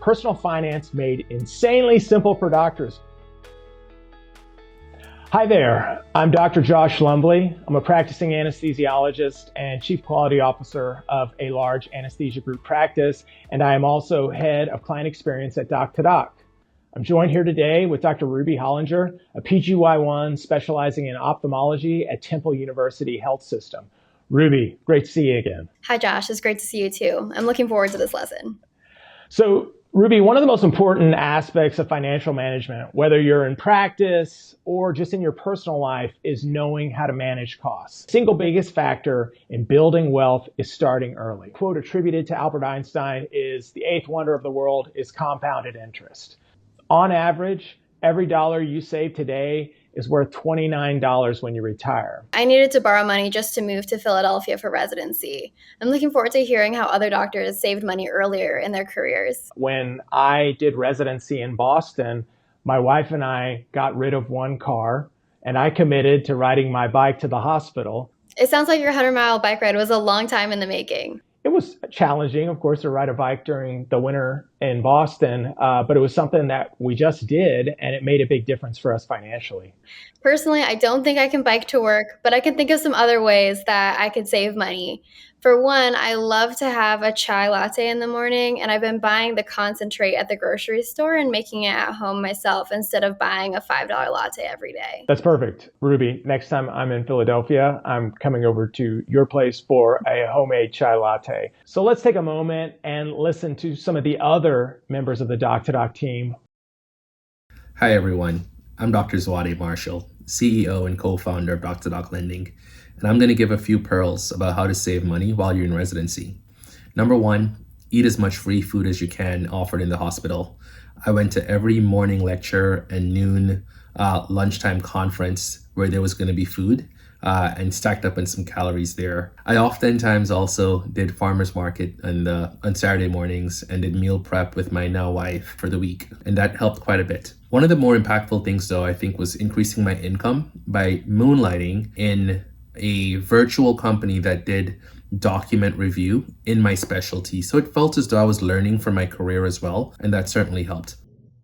personal finance made insanely simple for doctors. Hi there, I'm Dr. Josh Lumbley. I'm a practicing anesthesiologist and chief quality officer of a large anesthesia group practice, and I am also head of client experience at Doc. I'm joined here today with Dr. Ruby Hollinger, a PGY1 specializing in ophthalmology at Temple University Health System. Ruby, great to see you again. Hi, Josh. It's great to see you too. I'm looking forward to this lesson. So, Ruby, one of the most important aspects of financial management, whether you're in practice or just in your personal life, is knowing how to manage costs. The single biggest factor in building wealth is starting early. A quote attributed to Albert Einstein is, "The eighth wonder of the world is compounded interest." On average, every dollar you save today is worth $29 when you retire. I needed to borrow money just to move to Philadelphia for residency. I'm looking forward to hearing how other doctors saved money earlier in their careers. When I did residency in Boston, my wife and I got rid of one car, and I committed to riding my bike to the hospital. It sounds like your 100-mile bike ride was a long time in the making. It was challenging, of course, to ride a bike during the winter in Boston, but it was something that we just did, and it made a big difference for us financially. Personally, I don't think I can bike to work, but I can think of some other ways that I could save money. For one, I love to have a chai latte in the morning, and I've been buying the concentrate at the grocery store and making it at home myself instead of buying a $5 latte every day. That's perfect. Ruby, next time I'm in Philadelphia, I'm coming over to your place for a homemade chai latte. So let's take a moment and listen to some of the other members of the Doc team. Hi, everyone. I'm Dr. Zwade Marshall, CEO and co-founder of Doc Lending, and I'm going to give a few pearls about how to save money while you're in residency. Number one, eat as much free food as you can offered in the hospital. I went to every morning lecture and noon lunchtime conference where there was going to be food and stacked up in some calories there. I oftentimes also did farmer's market on Saturday mornings and did meal prep with my now wife for the week, and that helped quite a bit. One of the more impactful things, though, I think, was increasing my income by moonlighting in a virtual company that did document review in my specialty. So it felt as though I was learning from my career as well, and that certainly helped.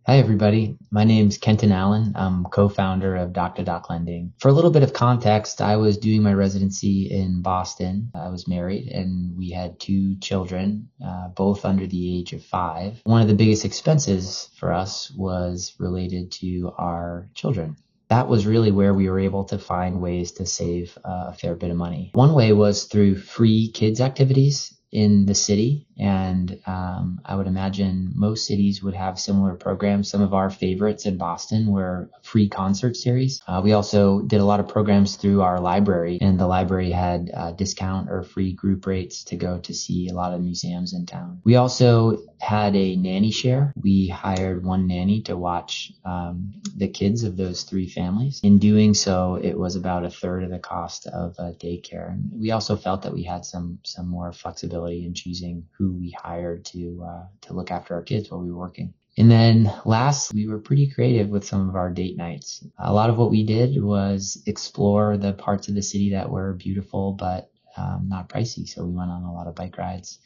Hi, everybody. My name's Kenton Allen. I'm co-founder of Doc Lending. For a little bit of context, I was doing my residency in Boston. I was married and we had two children, both under the age of 5. One of the biggest expenses for us was related to our children. That was really where we were able to find ways to save a fair bit of money. One way was through free kids activities in the city, and I would imagine most cities would have similar programs. Some of our favorites in Boston were a free concert series. We also did a lot of programs through our library, and the library had discount or free group rates to go to see a lot of museums in town. We also had a nanny share. We hired one nanny to watch the kids of those 3 families. In doing so, it was about a third of the cost of daycare. And we also felt that we had some more flexibility in choosing who we hired to look after our kids while we were working. And then last, we were pretty creative with some of our date nights. A lot of what we did was explore the parts of the city that were beautiful but not pricey. So we went on a lot of bike rides.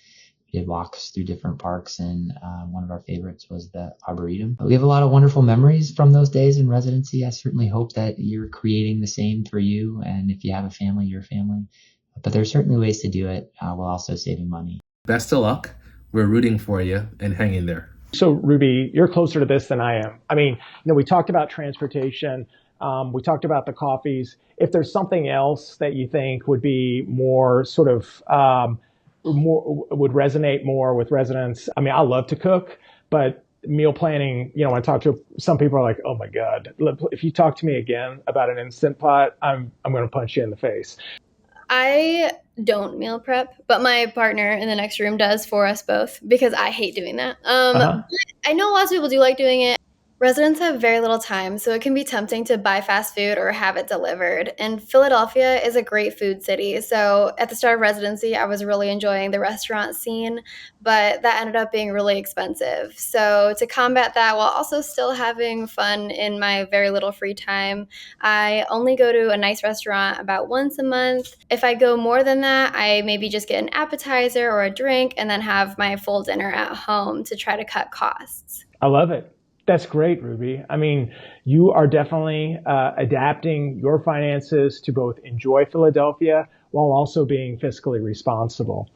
We did walks through different parks, and one of our favorites was the Arboretum. We have a lot of wonderful memories from those days in residency. I certainly hope that you're creating the same for you, and if you have a family, your family. But there's certainly ways to do it while also saving money. Best of luck. We're rooting for you, and hang in there. So Ruby, you're closer to this than I am. I mean, we talked about transportation. We talked about the coffees. If there's something else that you think would be more sort of would resonate more with residents. I mean, I love to cook, but meal planning, when I talk to some people are like, oh my God, if you talk to me again about an Instant Pot, I'm going to punch you in the face. I don't meal prep, but my partner in the next room does for us both because I hate doing that. I know lots of people do like doing it. Residents have very little time, so it can be tempting to buy fast food or have it delivered. And Philadelphia is a great food city. So at the start of residency, I was really enjoying the restaurant scene, but that ended up being really expensive. So to combat that while also still having fun in my very little free time, I only go to a nice restaurant about once a month. If I go more than that, I maybe just get an appetizer or a drink and then have my full dinner at home to try to cut costs. I love it. That's great, Ruby. I mean, you are definitely adapting your finances to both enjoy Philadelphia while also being fiscally responsible.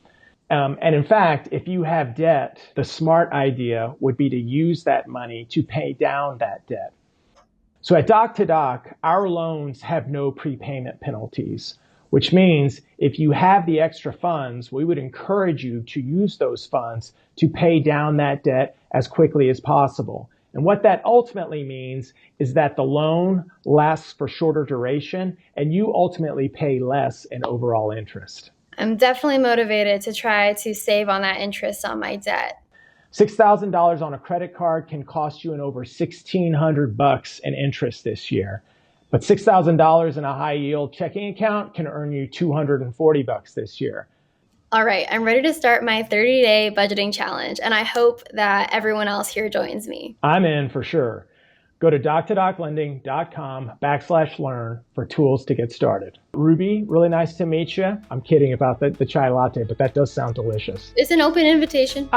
And in fact, if you have debt, the smart idea would be to use that money to pay down that debt. So at Doc to Doc, our loans have no prepayment penalties, which means if you have the extra funds, we would encourage you to use those funds to pay down that debt as quickly as possible. And what that ultimately means is that the loan lasts for shorter duration and you ultimately pay less in overall interest. I'm definitely motivated to try to save on that interest on my debt. $6,000 on a credit card can cost you over $1,600 in interest this year. But $6,000 in a high yield checking account can earn you $240 this year. All right, I'm ready to start my 30-day budgeting challenge, and I hope that everyone else here joins me. I'm in for sure. Go to doctordoclending.com/learn for tools to get started. Ruby, really nice to meet you. I'm kidding about the chai latte, but that does sound delicious. It's an open invitation.